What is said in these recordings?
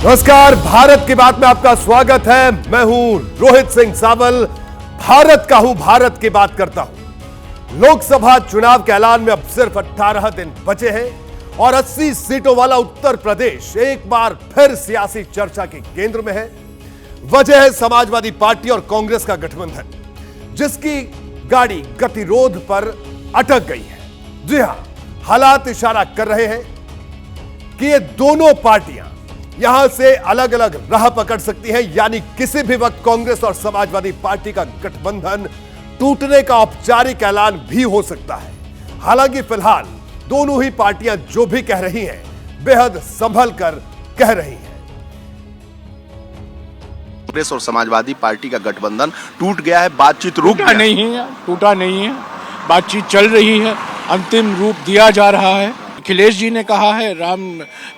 नमस्कार, भारत की बात में आपका स्वागत है। मैं हूं रोहित सिंह सावल, भारत का हूं, भारत की बात करता हूं। लोकसभा चुनाव के ऐलान में अब सिर्फ 18 दिन बचे हैं और 80 सीटों वाला उत्तर प्रदेश एक बार फिर सियासी चर्चा के केंद्र में है। वजह है समाजवादी पार्टी और कांग्रेस का गठबंधन, जिसकी गाड़ी गतिरोध पर अटक गई है। जी हां, हालात इशारा कर रहे हैं कि ये दोनों पार्टियां यहां से अलग अलग राह पकड़ सकती हैं, यानी किसी भी वक्त कांग्रेस और समाजवादी पार्टी का गठबंधन टूटने का औपचारिक ऐलान भी हो सकता है। हालांकि फिलहाल दोनों ही पार्टियां जो भी कह रही हैं, बेहद संभल कर कह रही हैं। कांग्रेस और समाजवादी पार्टी का गठबंधन टूट गया है, बातचीत रुक गया टूटा नहीं है, बातचीत चल रही है, अंतिम रूप दिया जा रहा है। अखिलेश जी ने कहा है, राम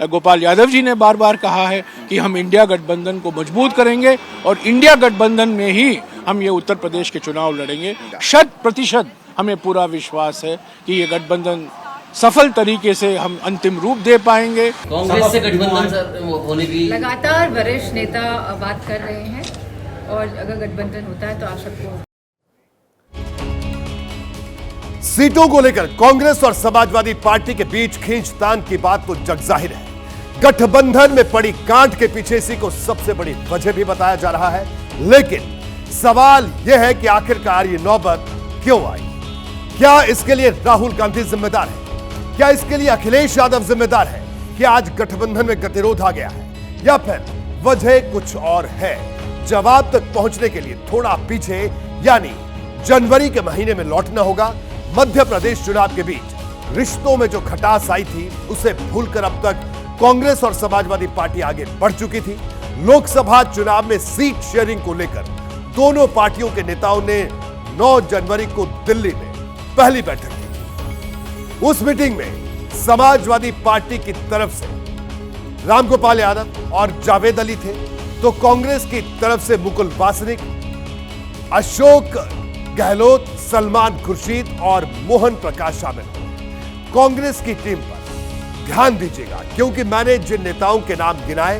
गोपाल यादव जी ने बार बार कहा है कि हम इंडिया गठबंधन को मजबूत करेंगे और इंडिया गठबंधन में ही हम ये उत्तर प्रदेश के चुनाव लड़ेंगे। 100% हमें पूरा विश्वास है कि ये गठबंधन सफल तरीके से हम अंतिम रूप दे पाएंगे। कांग्रेस से गठबंधन होने की लगातार वरिष्ठ नेता बात कर रहे हैं और अगर गठबंधन होता है तो आप सबको सीटों को लेकर कांग्रेस और समाजवादी पार्टी के बीच खींचतान की बात तो जगजाहिर है। गठबंधन में पड़ी गांठ के पीछे इसी को सबसे बड़ी वजह भी बताया जा रहा है। लेकिन सवाल यह है कि आखिरकार ये नौबत क्यों आई? क्या इसके लिए राहुल गांधी जिम्मेदार है? क्या इसके लिए अखिलेश यादव जिम्मेदार है कि आज गठबंधन में गतिरोध आ गया है, या फिर वजह कुछ और है? जवाब तक पहुंचने के लिए थोड़ा पीछे, यानी जनवरी के महीने में लौटना होगा। मध्य प्रदेश चुनाव के बीच रिश्तों में जो खटास आई थी, उसे भूलकर अब तक कांग्रेस और समाजवादी पार्टी आगे बढ़ चुकी थी। लोकसभा चुनाव में सीट शेयरिंग को लेकर दोनों पार्टियों के नेताओं ने 9 जनवरी को दिल्ली में पहली बैठक की। उस मीटिंग में समाजवादी पार्टी की तरफ से रामगोपाल यादव और जावेद अली थे, तो कांग्रेस की तरफ से मुकुल वासनिक, अशोक गहलोत, सलमान खुर्शीद और मोहन प्रकाश शामिल हुए। कांग्रेस की टीम पर ध्यान दीजिएगा, क्योंकि मैंने जिन नेताओं के नाम गिनाए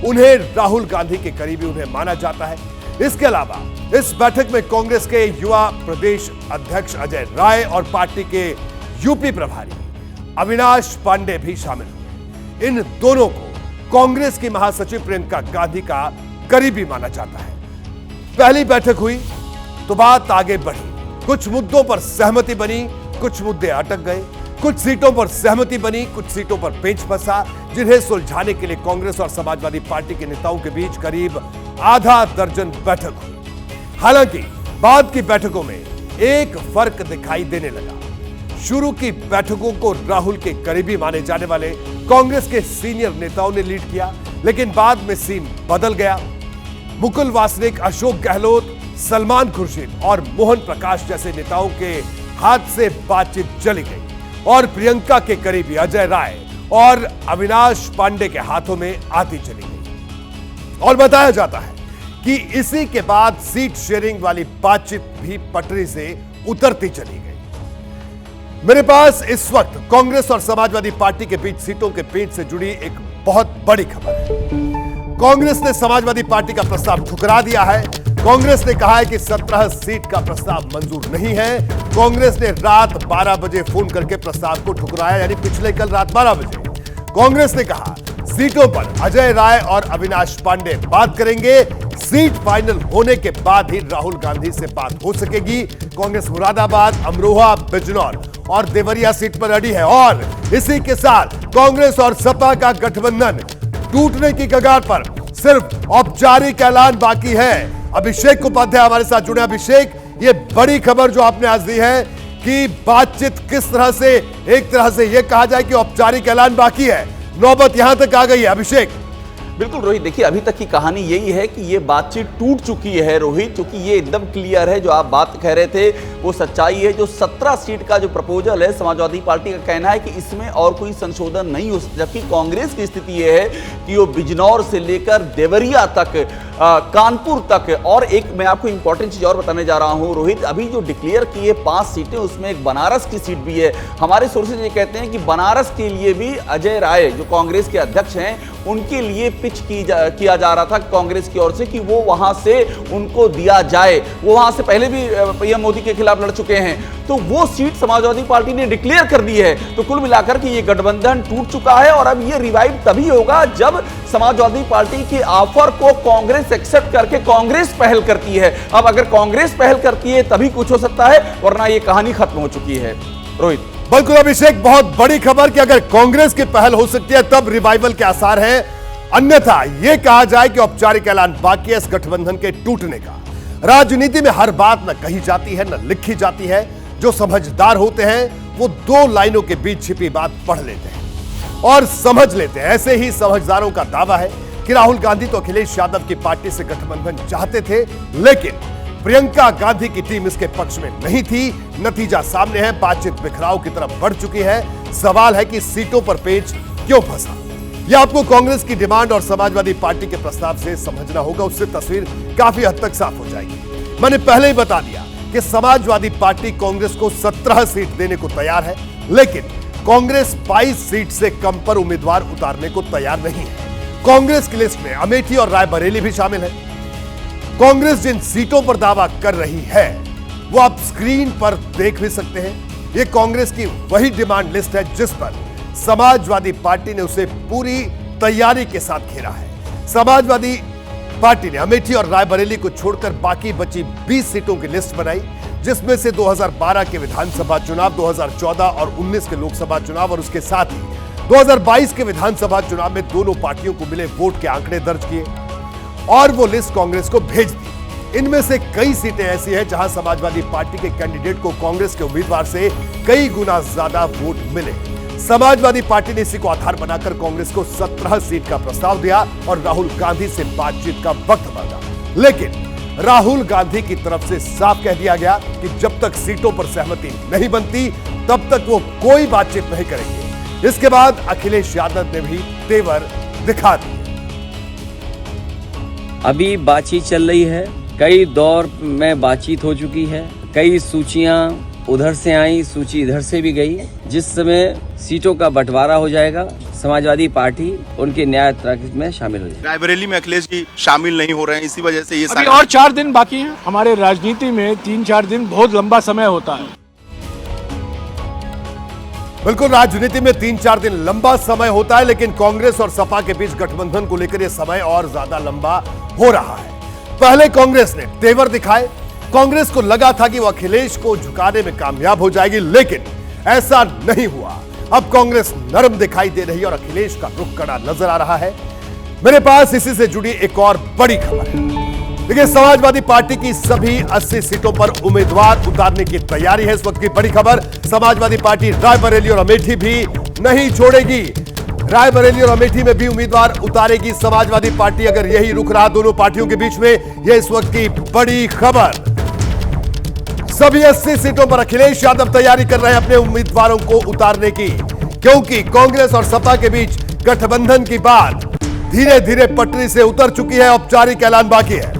उन्हें राहुल गांधी के करीबी उन्हें माना जाता है। इसके अलावा इस बैठक में कांग्रेस के युवा प्रदेश अध्यक्ष अजय राय और पार्टी के यूपी प्रभारी अविनाश पांडे भी शामिल हुए। इन दोनों को कांग्रेस की महासचिव प्रियंका गांधी का करीबी माना जाता है। पहली बैठक हुई तो बात आगे बढ़ी। कुछ मुद्दों पर सहमति बनी, कुछ मुद्दे अटक गए। कुछ सीटों पर सहमति बनी, कुछ सीटों पर पेंच फंसा, जिन्हें सुलझाने के लिए कांग्रेस और समाजवादी पार्टी के नेताओं के बीच करीब आधा दर्जन बैठक हुई। हालांकि बाद की बैठकों में एक फर्क दिखाई देने लगा। शुरू की बैठकों को राहुल के करीबी माने जाने वाले कांग्रेस के सीनियर नेताओं ने लीड किया, लेकिन बाद में सीन बदल गया। मुकुल वासनिक, अशोक गहलोत, सलमान खुर्शीद और मोहन प्रकाश जैसे नेताओं के हाथ से बातचीत चली गई और प्रियंका के करीबी अजय राय और अविनाश पांडे के हाथों में आती चली गई। और बताया जाता है कि इसी के बाद सीट शेयरिंग वाली बातचीत भी पटरी से उतरती चली गई। मेरे पास इस वक्त कांग्रेस और समाजवादी पार्टी के बीच सीटों के पेंच से जुड़ी एक बहुत बड़ी खबर है। कांग्रेस ने समाजवादी पार्टी का प्रस्ताव ठुकरा दिया है। कांग्रेस ने कहा है कि 17 सीट का प्रस्ताव मंजूर नहीं है। कांग्रेस ने रात 12 बजे फोन करके प्रस्ताव को ठुकराया, यानी पिछले कल रात 12 बजे। कांग्रेस ने कहा सीटों पर अजय राय और अविनाश पांडे बात करेंगे। सीट फाइनल होने के बाद ही राहुल गांधी से बात हो सकेगी। कांग्रेस मुरादाबाद, अमरोहा, बिजनौर और देवरिया सीट पर अड़ी है और इसी के साथ कांग्रेस और सपा का गठबंधन टूटने की कगार पर। सिर्फ औपचारिक ऐलान बाकी है। अभिषेक उपाध्याय हमारे साथ जुड़े। अभिषेक, ये बड़ी खबर जो आपने आज दी है कि बातचीत किस तरह से, एक तरह से यह कहा जाए कि औपचारिक ऐलान बाकी है, नौबत यहां तक आ गई है। अभिषेक। बिल्कुल रोहित, देखिए अभी तक की कहानी यही है कि ये बातचीत टूट चुकी है रोहित, क्योंकि ये एकदम क्लियर है। जो आप बात कह रहे थे वो सच्चाई है। जो 17 सीट का जो प्रपोजल है, समाजवादी पार्टी का कहना है कि इसमें और कोई संशोधन नहीं हो सकता, जबकि कांग्रेस की स्थिति ये है कि वो बिजनौर से लेकर देवरिया तक कानपुर तक। और एक मैं आपको इंपॉर्टेंट चीज और बताने जा रहा हूं रोहित, अभी जो डिक्लेयर की है 5 सीटें, उसमें एक बनारस की सीट भी है। हमारे सोर्सेज ये कहते हैं कि बनारस के लिए भी अजय राय जो कांग्रेस के अध्यक्ष हैं, उनके लिए पिच किया जा रहा था कांग्रेस की ओर से कि वो वहां से उनको दिया जाए। वो वहां से पहले भी पीएम मोदी के खिलाफ लड़ चुके हैं, तो वो सीट समाजवादी पार्टी ने डिक्लेयर कर दी है। तो कुल मिलाकर के ये गठबंधन टूट चुका है और अब ये रिवाइव तभी होगा जब समाजवादी पार्टी के ऑफर को कांग्रेस एक्सेप्ट करके कांग्रेस पहल करती है। अब अगर कांग्रेस पहल करती है तभी कुछ हो सकता है, वरना ये कहानी खत्म हो चुकी है। रोहित। बिल्कुल अभिषेक, बहुत बड़ी खबर कि अगर कांग्रेस की पहल हो सकती है तब रिवाइवल के आसार हैं, अन्यथा यह कहा जाए कि औपचारिक ऐलान बाकी है इस गठबंधन के टूटने का। राजनीति में हर बात न कही जाती है न लिखी जाती है। जो समझदार होते हैं वो 2 लाइनों के बीच छिपी बात पढ़ लेते हैं और समझ लेते हैं। ऐसे ही समझदारों का दावा है कि राहुल गांधी तो अखिलेश यादव की पार्टी से गठबंधन चाहते थे, लेकिन प्रियंका गांधी की टीम इसके पक्ष में नहीं थी। नतीजा सामने है, बातचीत बिखराव की तरफ बढ़ चुकी है। सवाल है कि सीटों पर पेच क्यों फंसा। यह आपको कांग्रेस की डिमांड और समाजवादी पार्टी के प्रस्ताव से समझना होगा, उससे तस्वीर काफी हद तक साफ हो जाएगी। मैंने पहले ही बता दिया कि समाजवादी पार्टी कांग्रेस को 17 सीट देने को तैयार है, लेकिन कांग्रेस 22 सीट से कम पर उम्मीदवार उतारने को तैयार नहीं है। कांग्रेस की लिस्ट में अमेठी और रायबरेली भी शामिल है। कांग्रेस जिन सीटों पर दावा कर रही है वो आप स्क्रीन पर देख भी सकते हैं। यह कांग्रेस की वही डिमांड लिस्ट है जिस पर समाजवादी पार्टी ने उसे पूरी तैयारी के साथ घेरा है। समाजवादी पार्टी ने अमेठी और रायबरेली को छोड़कर बाकी बची 20 सीटों की लिस्ट बनाई, जिसमें से 2012 के विधानसभा चुनाव, 2014 और 19 के लोकसभा चुनाव और उसके साथ ही 2022 के विधानसभा चुनाव में दोनों पार्टियों को मिले वोट के आंकड़े दर्ज किए और वो लिस्ट कांग्रेस को भेज दी। इनमें से कई सीटें ऐसी हैं जहां समाजवादी पार्टी के कैंडिडेट को कांग्रेस के उम्मीदवार से कई गुना ज्यादा वोट मिले। समाजवादी पार्टी ने इसी को आधार बनाकर कांग्रेस को 17 सीट का प्रस्ताव दिया और राहुल गांधी से बातचीत का वक्त मांगा, लेकिन राहुल गांधी की तरफ से साफ कह दिया गया कि जब तक सीटों पर सहमति नहीं बनती तब तक वो कोई बातचीत नहीं करेंगे। इसके बाद अखिलेश यादव ने भी तेवर दिखा दिए। अभी बातचीत चल रही है, कई दौर में बातचीत हो चुकी है, कई सूचियां उधर से आई, सूची इधर से भी गई। जिस समय सीटों का बंटवारा हो जाएगा समाजवादी पार्टी उनके न्याय तर्क में शामिल हो जाएगी। रायबरेली में अखिलेश जी शामिल नहीं हो रहे हैं, इसी वजह से ये अभी और 4 दिन बाकी हैं। हमारे राजनीति में 3-4 दिन बहुत लंबा समय होता है। बिल्कुल, राजनीति में 3-4 दिन लंबा समय होता है, लेकिन कांग्रेस और सपा के बीच गठबंधन को लेकर यह समय और ज्यादा लंबा हो रहा है। पहले कांग्रेस ने तेवर दिखाए, कांग्रेस को लगा था कि वो अखिलेश को झुकाने में कामयाब हो जाएगी, लेकिन ऐसा नहीं हुआ। अब कांग्रेस नरम दिखाई दे रही है और अखिलेश का रुख कड़ा नजर आ रहा है। मेरे पास इसी से जुड़ी एक और बड़ी खबर है। देखिए, समाजवादी पार्टी की सभी 80 सीटों पर उम्मीदवार उतारने की तैयारी है। इस वक्त की बड़ी खबर, समाजवादी पार्टी रायबरेली और अमेठी भी नहीं छोड़ेगी। रायबरेली और अमेठी में भी उम्मीदवार उतारेगी समाजवादी पार्टी। अगर यही रुख रहा दोनों पार्टियों के बीच में, यह इस वक्त की बड़ी खबर। सभी 80 सीटों पर अखिलेश यादव तैयारी कर रहे हैं अपने उम्मीदवारों को उतारने की, क्योंकि कांग्रेस और सपा के बीच गठबंधन की बात धीरे धीरे पटरी से उतर चुकी है। औपचारिक ऐलान बाकी है।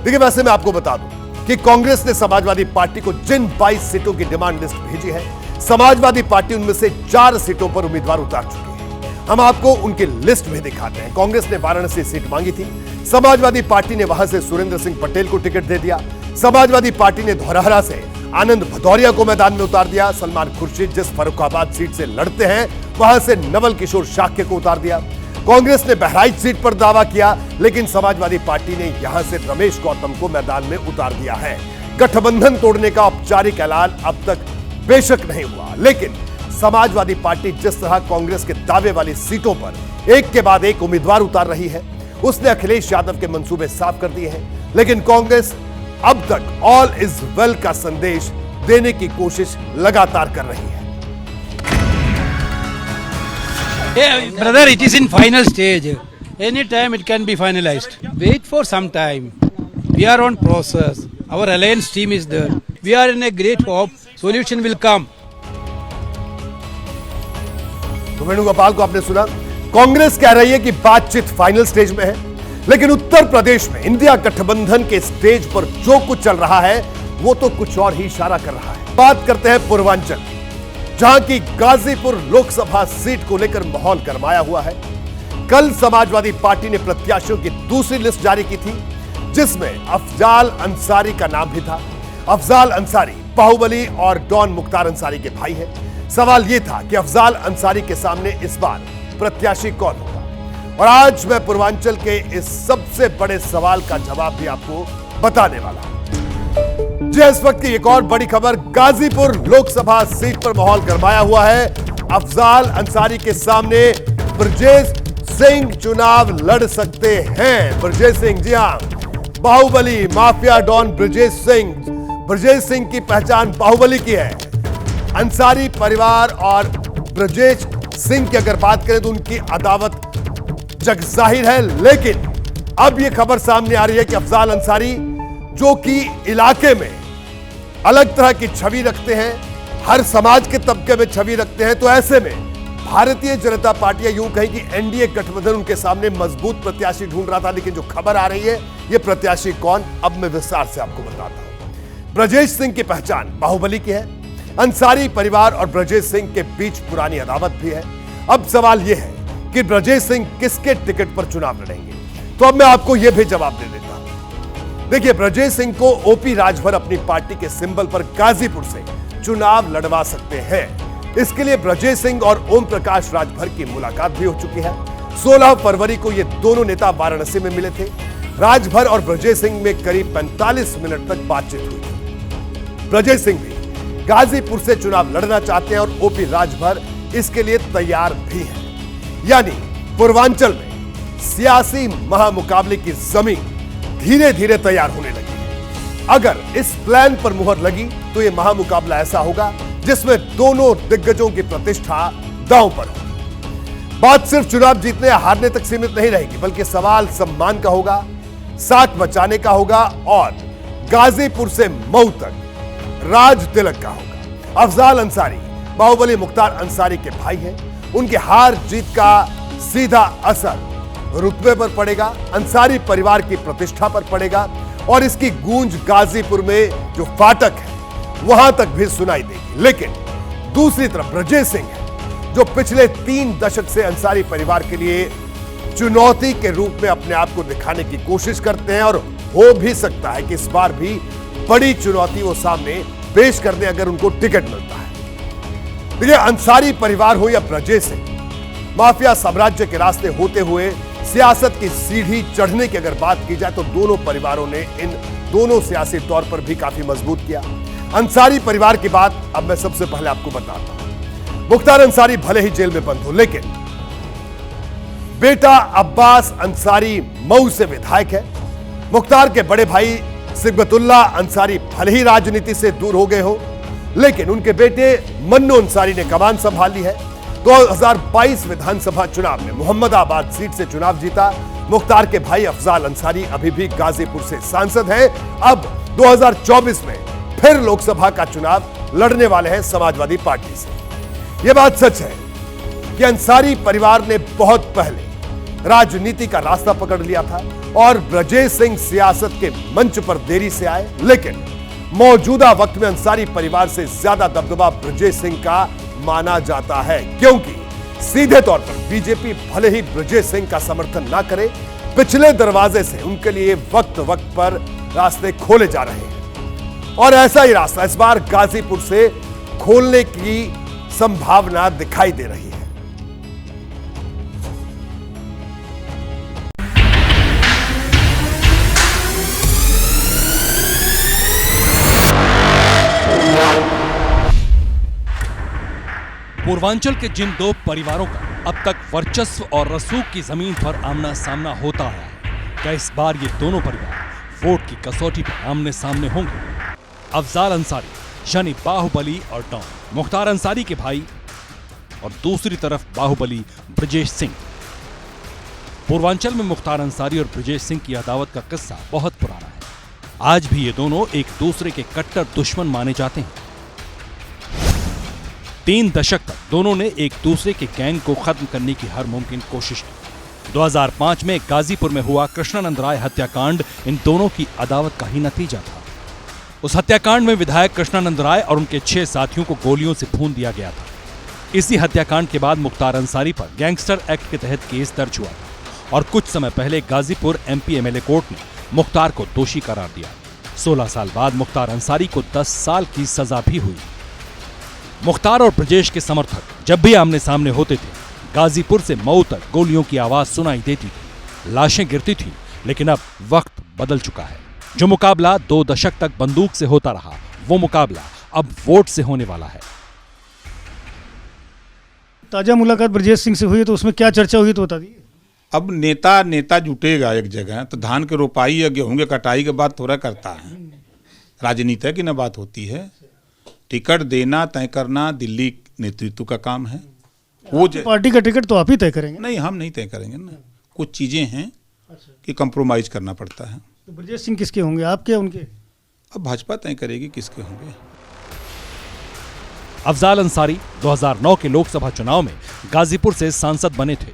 देखिए, वैसे मैं आपको बता दूं कि कांग्रेस ने समाजवादी पार्टी को जिन 22 सीटों की डिमांड लिस्ट भेजी है, समाजवादी पार्टी उनमें से 4 सीटों पर उम्मीदवार उतार चुकी है। हम आपको उनकी लिस्ट भी दिखाते हैं। कांग्रेस ने वाराणसी सीट मांगी थी, समाजवादी पार्टी ने वहां से सुरेंद्र सिंह पटेल को टिकट दे दिया। समाजवादी पार्टी ने धौरहरा से आनंद भदौरिया को मैदान में उतार दिया। सलमान खुर्शीद जिस फर्रुखाबाद सीट से लड़ते हैं वहां से नवल किशोर शाक्य को उतार दिया। कांग्रेस ने बहराइच सीट पर दावा किया, लेकिन समाजवादी पार्टी ने यहां से रमेश गौतम को मैदान में उतार दिया है। गठबंधन तोड़ने का औपचारिक ऐलान अब तक बेशक नहीं हुआ, लेकिन समाजवादी पार्टी जिस तरह कांग्रेस के दावे वाली सीटों पर एक के बाद एक उम्मीदवार उतार रही है, उसने अखिलेश यादव के मंसूबे साफ कर दिए हैं। लेकिन कांग्रेस अब तक ऑल इज वेल का संदेश देने की कोशिश लगातार कर रही है। Hey, brother, it is in final stage. Any time it can be finalized. Wait for some time. We are on process. Our alliance team is there. We are in a great hope. Solution will come. तो वेणुगोपाल को आपने सुना, कांग्रेस कह रही है कि बातचीत final stage में है, लेकिन उत्तर प्रदेश में इंडिया गठबंधन के स्टेज पर जो कुछ चल रहा है वो तो कुछ और ही इशारा कर रहा है। बात करते हैं पूर्वांचल की, जहां की गाजीपुर लोकसभा सीट को लेकर माहौल गरमाया हुआ है। कल समाजवादी पार्टी ने प्रत्याशियों की दूसरी लिस्ट जारी की थी, जिसमें अफजाल अंसारी का नाम भी था। अफजाल अंसारी बाहुबली और डॉन मुख्तार अंसारी के भाई हैं। सवाल यह था कि अफजाल अंसारी के सामने इस बार प्रत्याशी कौन होगा, और आज मैं पूर्वांचल के इस सबसे बड़े सवाल का जवाब भी आपको बताने वाला हूं। जी, इस वक्त की एक और बड़ी खबर, गाजीपुर लोकसभा सीट पर माहौल गरमाया हुआ है। अफजाल अंसारी के सामने ब्रजेश सिंह चुनाव लड़ सकते हैं। ब्रजेश सिंह, जी हां, बाहुबली माफिया डॉन ब्रजेश सिंह की पहचान बाहुबली की है। अंसारी परिवार और ब्रजेश सिंह की अगर बात करें तो उनकी अदावत जग जाहिर है, लेकिन अब यह खबर सामने आ रही है कि अफजाल अंसारी जो कि इलाके में अलग तरह की छवि रखते हैं, हर समाज के तबके में छवि रखते हैं, तो ऐसे में भारतीय जनता पार्टी, या यूं कहें कि एनडीए गठबंधन उनके सामने मजबूत प्रत्याशी ढूंढ रहा था। लेकिन जो खबर आ रही है, यह प्रत्याशी कौन, अब मैं विस्तार से आपको बताता हूं। ब्रजेश सिंह की पहचान बाहुबली की है। अंसारी परिवार और ब्रजेश सिंह के बीच पुरानी अदावत भी है। अब सवाल यह है कि ब्रजेश सिंह किसके टिकट पर चुनाव लड़ेंगे, तो अब मैं आपको यह भी जवाब दे देता हूं। देखिए, ब्रजेश सिंह को ओपी राजभर अपनी पार्टी के सिंबल पर गाजीपुर से चुनाव लड़वा सकते हैं। इसके लिए ब्रजेश सिंह और ओम प्रकाश राजभर की मुलाकात भी हो चुकी है। 16 फरवरी को ये दोनों नेता वाराणसी में मिले थे। राजभर और ब्रजेश सिंह में करीब 45 मिनट तक बातचीत हुई थी। ब्रजेश सिंह भी गाजीपुर से चुनाव लड़ना चाहते हैं और ओपी राजभर इसके लिए तैयार भी है। यानी पूर्वांचल में सियासी महामुकाबले की जमीन धीरे धीरे तैयार होने लगी है। अगर इस प्लान पर मुहर लगी तो यह महामुकाबला ऐसा होगा जिसमें दोनों दिग्गजों की प्रतिष्ठा दांव पर होगी। बात सिर्फ चुनाव जीतने या हारने तक सीमित नहीं रहेगी, बल्कि सवाल सम्मान का होगा, साथ बचाने का होगा और गाजीपुर से मऊ तक राज तिलक का होगा। अफजाल अंसारी बाहुबली मुख्तार अंसारी के भाई हैं। उनके हार जीत का सीधा असर रुतबे पर पड़ेगा, अंसारी परिवार की प्रतिष्ठा पर पड़ेगा और इसकी गूंज गाजीपुर में जो फाटक है वहां तक भी सुनाई देगी। लेकिन दूसरी तरफ ब्रजेश सिंह है, जो पिछले 3 दशक से अंसारी परिवार के लिए चुनौती के रूप में अपने आप को दिखाने की कोशिश करते हैं, और हो भी सकता है कि इस बार भी बड़ी चुनौती वो सामने पेश कर दें अगर उनको टिकट मिलता है। देखिए, अंसारी परिवार हो या ब्रजेश सिंह, माफिया साम्राज्य के रास्ते होते हुए सियासत की सीढ़ी चढ़ने की अगर बात की जाए तो दोनों परिवारों ने इन दोनों सियासी तौर पर भी काफी मजबूत किया। अंसारी परिवार की बात अब मैं सबसे पहले आपको बताता हूं। मुख्तार अंसारी भले ही जेल में बंद हो, लेकिन बेटा अब्बास अंसारी मऊ से विधायक है। मुख्तार के बड़े भाई सिबगतुल्ला अंसारी भले ही राजनीति से दूर हो गए हो, लेकिन उनके बेटे मन्नू अंसारी ने कमान संभाल ली है। 2022 विधानसभा चुनाव में मोहम्मदाबाद सीट से चुनाव जीता। मुख्तार के भाई अफजाल अंसारी अभी भी गाजीपुर से सांसद हैं। अब 2024 में फिर लोकसभा का चुनाव लड़ने वाले हैं समाजवादी पार्टी से। यह बात सच है कि अंसारी परिवार ने बहुत पहले राजनीति का रास्ता पकड़ लिया था और ब्रजेश सिंह सियासत के मंच पर देरी से आए, लेकिन मौजूदा वक्त में अंसारी परिवार से ज्यादा दबदबा ब्रजेश सिंह का माना जाता है, क्योंकि सीधे तौर पर बीजेपी भले ही ब्रजेश सिंह का समर्थन ना करे, पिछले दरवाजे से उनके लिए वक्त वक्त पर रास्ते खोले जा रहे हैं और ऐसा ही रास्ता इस बार गाजीपुर से खोलने की संभावना दिखाई दे रही है। पूर्वांचल के जिन 2 परिवारों का अब तक वर्चस्व और रसूख की जमीन पर आमना सामना होता है, क्या इस बार ये दोनों परिवार वोट की कसौटी पर आमने सामने होंगे? अफजाल अंसारी यानी बाहुबली और डॉन मुख्तार अंसारी के भाई और दूसरी तरफ बाहुबली ब्रजेश सिंह। पूर्वांचल में मुख्तार अंसारी और ब्रजेश सिंह की अदावत का किस्सा बहुत पुराना है। आज भी ये दोनों एक दूसरे के कट्टर दुश्मन माने जाते हैं। 3 दशक तक दोनों ने एक दूसरे के गैंग को खत्म करने की हर मुमकिन कोशिश की, 2005 में गाजीपुर में हुआ कृष्णानंद राय हत्याकांड इन दोनों की अदावत का ही नतीजा था। उस हत्याकांड में विधायक कृष्णानंद राय और उनके 6 साथियों को गोलियों से भून दिया गया था। इसी हत्याकांड के बाद मुख्तार अंसारी पर गैंगस्टर एक्ट के तहत केस दर्ज हुआ था और कुछ समय पहले गाजीपुर एमपी एमएलए कोर्ट ने मुख्तार को दोषी करार दिया। 16 साल बाद मुख्तार अंसारी को 10 साल की सजा भी हुई। मुख्तार और ब्रजेश के समर्थक जब भी आमने सामने होते थे, गाजीपुर से मऊ तक गोलियों की आवाज सुनाई देती थी, लाशें गिरती थी। लेकिन अब वक्त बदल चुका है। जो मुकाबला 2 दशक तक बंदूक से होता रहा, वो मुकाबला अब वोट से होने वाला है। ताजा मुलाकात ब्रजेश सिंह से हुई तो उसमें क्या चर्चा हुई तो बता दीजिए। अब नेता जुटेगा एक जगह तो धान की रोपाई या गेहूं की कटाई के बाद थोड़ा करता है। राजनीति की न बात होती है। टिकट देना तय करना दिल्ली नेतृत्व का काम है। वो पार्टी का टिकट तो आप ही तय करेंगे? नहीं, हम नहीं तय करेंगे ना। कुछ चीजें हैं कि कंप्रोमाइज करना पड़ता है। तो ब्रजेश सिंह किसके होंगे, आपके उनके? अब भाजपा तय करेगी किसके होंगे। अफजाल अंसारी 2009 के लोकसभा चुनाव में गाजीपुर से सांसद बने थे।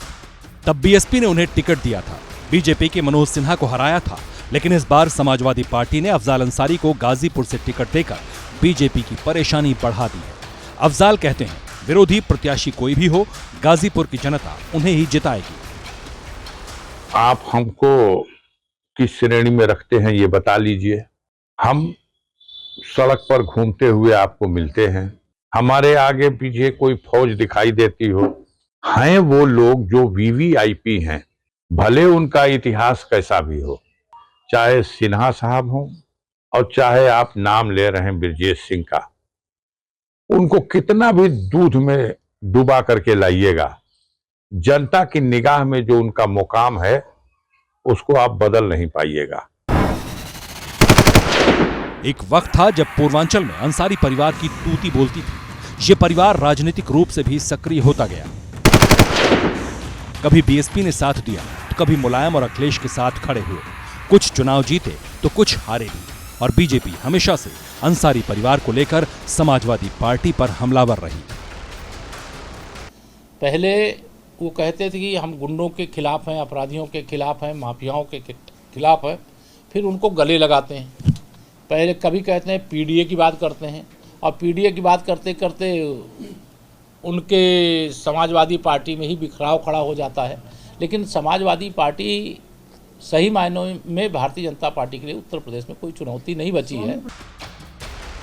तब बीएसपी ने उन्हें टिकट दिया था। बीजेपी के मनोज सिन्हा को हराया था। लेकिन इस बार समाजवादी पार्टी ने अफजाल अंसारी को गाजीपुर से टिकट देकर बीजेपी की परेशानी बढ़ा दी है। अफजाल कहते हैं, विरोधी प्रत्याशी कोई भी हो, गाजीपुर की जनता उन्हें ही जिताएगी। आप हमको किस श्रेणी में रखते हैं ये बता लीजिए। हम सड़क पर घूमते हुए आपको मिलते हैं। हमारे आगे पीछे कोई फौज दिखाई देती हो, हैं वो लोग जो वीवीआईपी हैं, भले उनका इतिहास कैसा भी हो, चाहे सिन्हा साहब हो और चाहे आप नाम ले रहे हैं ब्रजेश सिंह का, उनको कितना भी दूध में डुबा करके लाइएगा, जनता की निगाह में जो उनका मुकाम है उसको आप बदल नहीं पाइएगा। एक वक्त था जब पूर्वांचल में अंसारी परिवार की तूती बोलती थी। ये परिवार राजनीतिक रूप से भी सक्रिय होता गया। कभी बीएसपी ने साथ दिया तो कभी मुलायम और अखिलेश के साथ खड़े हुए। कुछ चुनाव जीते तो कुछ हारे भी। और बीजेपी हमेशा से अंसारी परिवार को लेकर समाजवादी पार्टी पर हमलावर रही। पहले वो कहते थे कि हम गुंडों के खिलाफ हैं, अपराधियों के खिलाफ हैं, माफियाओं के खिलाफ हैं, फिर उनको गले लगाते हैं। पहले कभी कहते हैं पीडीए की बात करते हैं और पीडीए की बात करते करते उनके समाजवादी पार्टी में ही बिखराव खड़ा हो जाता है। लेकिन समाजवादी पार्टी सही मायनों में भारतीय जनता पार्टी के लिए उत्तर प्रदेश में कोई चुनौती नहीं बची है।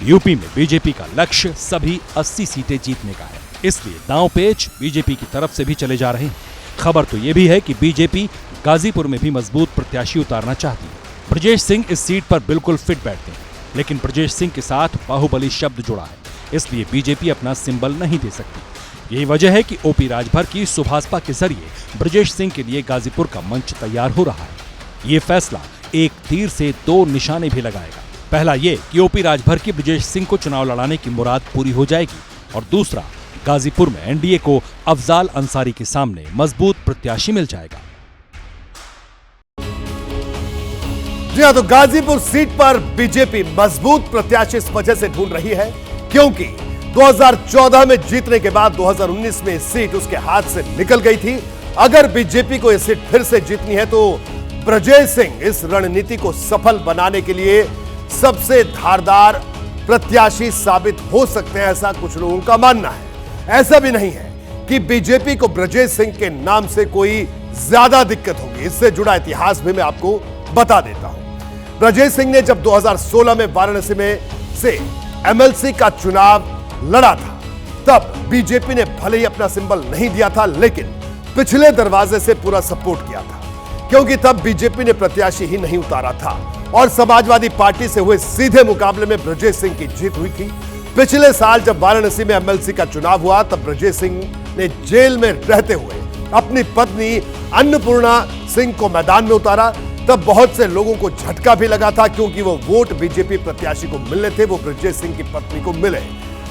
यूपी में बीजेपी का लक्ष्य सभी 80 सीटें जीतने का है। इसलिए दांव पेच बीजेपी की तरफ से भी चले जा रहे हैं। खबर तो ये भी है कि बीजेपी गाजीपुर में भी मजबूत प्रत्याशी उतारना चाहती है। ब्रजेश सिंह इस सीट पर बिल्कुल फिट बैठते हैं, लेकिन ब्रजेश सिंह के साथ बाहुबली शब्द जुड़ा है, इसलिए बीजेपी अपना सिंबल नहीं दे सकती। यही वजह है कि ओपी राजभर की सुभाषपा के जरिए ब्रजेश सिंह के लिए गाजीपुर का मंच तैयार हो रहा है। ये फैसला एक तीर से 2 निशाने भी लगाएगा। पहला ये कि ओपी राजभर की ब्रजेश सिंह को चुनाव लड़ाने की मुराद पूरी हो जाएगी, और दूसरा गाजीपुर में एनडीए को अफजाल अंसारी के सामने मजबूत प्रत्याशी मिल जाएगा। जी हां, तो गाजीपुर सीट पर बीजेपी मजबूत प्रत्याशी इस वजह से ढूंढ रही है क्योंकि 2014 में जीतने के बाद 2019 में सीट उसके हाथ से निकल गई थी। अगर बीजेपी को यह सीट फिर से जीतनी है तो ब्रजेश सिंह इस रणनीति को सफल बनाने के लिए सबसे धारदार प्रत्याशी साबित हो सकते हैं, ऐसा कुछ लोगों का मानना है। ऐसा भी नहीं है कि बीजेपी को ब्रजेश सिंह के नाम से कोई ज्यादा दिक्कत होगी। इससे जुड़ा इतिहास भी मैं आपको बता देता हूं। ब्रजेश सिंह ने जब 2016 में वाराणसी में से एमएलसी का चुनाव लड़ा था, तब बीजेपी ने भले ही अपना सिंबल नहीं दिया था, लेकिन पिछले दरवाजे से पूरा सपोर्ट किया था, क्योंकि तब बीजेपी ने प्रत्याशी ही नहीं उतारा था और समाजवादी पार्टी से हुए सीधे मुकाबले में ब्रजेश सिंह की जीत हुई थी। पिछले साल जब वाराणसी में एमएलसी का चुनाव हुआ, तब ब्रजेश सिंह ने जेल में रहते हुए अपनी पत्नी अन्नपूर्णा सिंह को मैदान में उतारा। तब बहुत से लोगों को झटका भी लगा था, क्योंकि वो वोट बीजेपी प्रत्याशी को मिलने थे, वो ब्रजेश सिंह की पत्नी को मिले।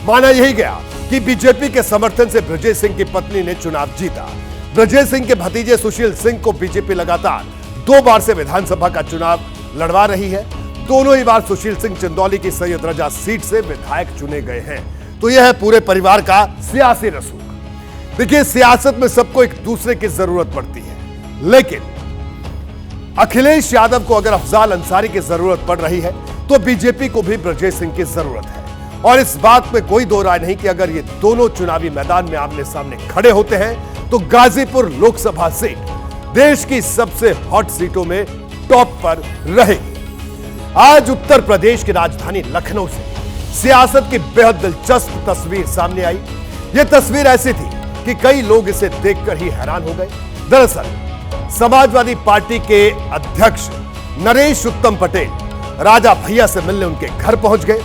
माना यही गया कि बीजेपी के समर्थन से ब्रजेश सिंह की पत्नी ने चुनाव जीता। ब्रजेश सिंह के भतीजे सुशील सिंह को बीजेपी लगातार 2 बार से विधानसभा का चुनाव लड़वा रही है। दोनों ही बार सुशील सिंह चंदौली की सैयद रजा सीट से विधायक चुने गए हैं। तो यह है पूरे परिवार का सियासी रसूख। देखिए, सियासत में सबको एक दूसरे की जरूरत पड़ती है, लेकिन अखिलेश यादव को अगर अफजाल अंसारी की जरूरत पड़ रही है तो बीजेपी को भी ब्रजेश सिंह की जरूरत है। और इस बात में कोई दो राय नहीं कि अगर ये दोनों चुनावी मैदान में आमने सामने खड़े होते हैं तो गाजीपुर लोकसभा सीट देश की सबसे हॉट सीटों में टॉप पर रहेगी। आज उत्तर प्रदेश की राजधानी लखनऊ से सियासत की बेहद दिलचस्प तस्वीर सामने आई। यह तस्वीर ऐसी थी कि कई लोग इसे देखकर ही हैरान हो गए। दरअसल समाजवादी पार्टी के अध्यक्ष नरेश उत्तम पटेल राजा भैया से मिलने उनके घर पहुंच गए।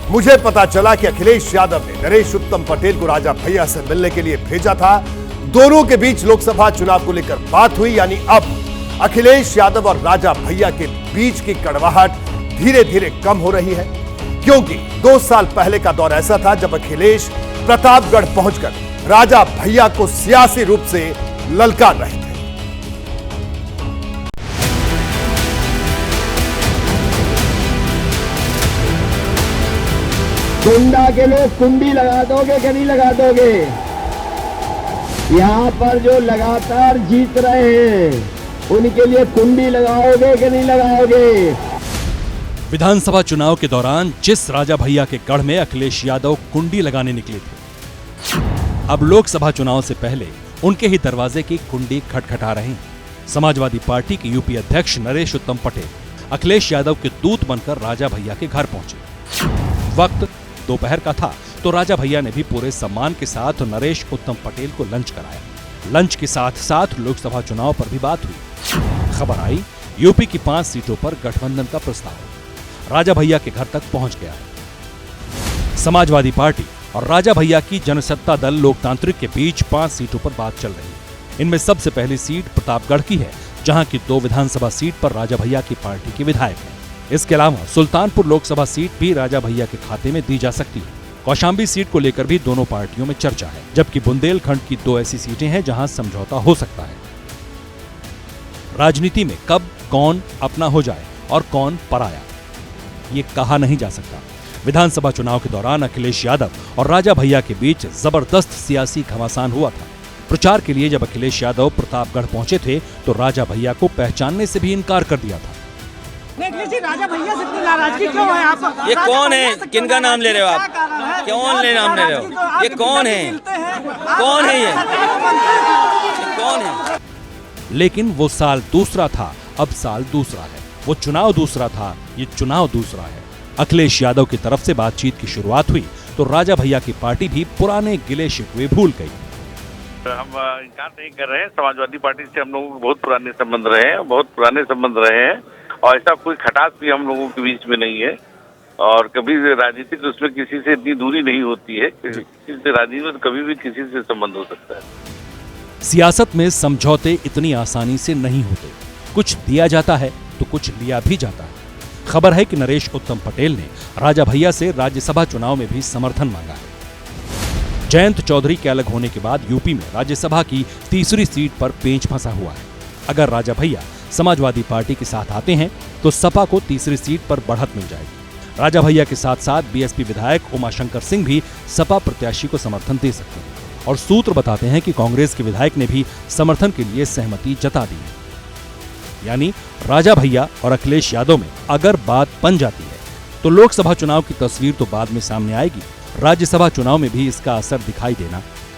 मुझे पता चला कि अखिलेश यादव ने नरेश उत्तम पटेल को राजा भैया से मिलने के लिए भेजा था। दोनों के बीच लोकसभा चुनाव को लेकर बात हुई, यानी अब अखिलेश यादव और राजा भैया के बीच की कड़वाहट धीरे धीरे कम हो रही है, क्योंकि 2 साल पहले का दौर ऐसा था जब अखिलेश प्रतापगढ़ पहुंचकर राजा भैया को सियासी रूप से ललकार रहे थे। कुंडा के लोग कुंडी लगा दोगे कि नहीं लगा दोगे? यहाँ पर जो लगातार जीत रहे हैं उनके लिए कुंडी लगाओगे कि नहीं लगाओगे? विधानसभा चुनाव के दौरान जिस राजा भैया के गढ़ में अखिलेश यादव कुंडी लगाने निकले थे, अब लोकसभा चुनाव से पहले उनके ही दरवाजे की कुंडी खटखटा रहे हैं। समाजवादी पार्टी के यूपी अध्यक्ष नरेश उत्तम पटेल अखिलेश यादव के दूत बनकर राजा भैया के घर पहुंचे। वक्त दोपहर का था तो राजा भैया ने भी पूरे सम्मान के साथ नरेश उत्तम पटेल को लंच कराया। लंच के साथ साथ लोकसभा चुनाव पर भी बात हुई। खबर आई यूपी की 5 सीटों पर गठबंधन का प्रस्ताव राजा भैया के घर तक पहुंच गया है। समाजवादी पार्टी और राजा भैया की जनसत्ता दल लोकतांत्रिक के बीच 5 सीटों पर बात चल रही है। इनमें सबसे पहली सीट प्रतापगढ़ की है, जहां की 2 विधानसभा सीट पर राजा भैया की पार्टी के विधायक हैं। इसके अलावा सुल्तानपुर लोकसभा सीट भी राजा भैया के खाते में दी जा सकती है। कौशाम्बी सीट को लेकर भी दोनों पार्टियों में चर्चा है, जबकि बुंदेलखंड की 2 ऐसी सीटें हैं जहां समझौता हो सकता है। राजनीति में कब कौन अपना हो जाए और कौन पराया, ये कहा नहीं जा सकता। विधानसभा चुनाव के दौरान अखिलेश यादव और राजा भैया के बीच जबरदस्त सियासी घमासान हुआ था। प्रचार के लिए जब अखिलेश यादव प्रतापगढ़ पहुंचे थे तो राजा भैया को पहचानने से भी इनकार कर दिया था। राजा भैया से इतनी नाराजगी क्यों है आप? ये कौन है? किनका नाम ले रहे हो आप? कौन ले नाम ले रहे हो? ये कौन है? कौन है ये कौन है? लेकिन वो साल दूसरा था, अब साल दूसरा है। वो चुनाव दूसरा था, ये चुनाव दूसरा है। अखिलेश यादव की तरफ से बातचीत की शुरुआत हुई तो राजा भैया की पार्टी भी पुराने गिले शिकवे भूल गई। हम इनकार नहीं कर रहे हैं। समाजवादी पार्टी से हम लोगों को बहुत पुराने संबंध रहे हैं और ऐसा कोई खटास भी हम लोगों के बीच में नहीं है। और कभी राजनीतिक उसमें किसी से इतनी दूरी नहीं होती है। किसी से राजनीति में कभी भी किसी से संबंध हो सकता है। सियासत में समझौते इतनी आसानी से नहीं होते। कुछ दिया जाता है तो कुछ लिया भी जाता है। खबर है कि नरेश उत्तम पटेल ने राजा भैया से राज्यसभा चुनाव में भी समर्थन मांगा है। जयंत चौधरी के अलग होने के बाद यूपी में राज्यसभा की 3री सीट पर पेंच फंसा हुआ है। अगर राजा भैया समाजवादी पार्टी के साथ आते हैं तो सपा को 3री सीट पर बढ़त मिल जाएगी। राजा भैया के साथ साथ बीएसपी विधायक उमाशंकर सिंह भी सपा प्रत्याशी को समर्थन दे सकते हैं। और सूत्र बताते हैं कि कांग्रेस के विधायक ने भी समर्थन के लिए सहमति जता दी है। यानी राजा भैया और अखिलेश यादव में अगर बात बन जाती है तो लोकसभा चुनाव की तस्वीर तो बाद में सामने आएगी, राज्यसभा चुनाव में भी इसका असर दिखाई देना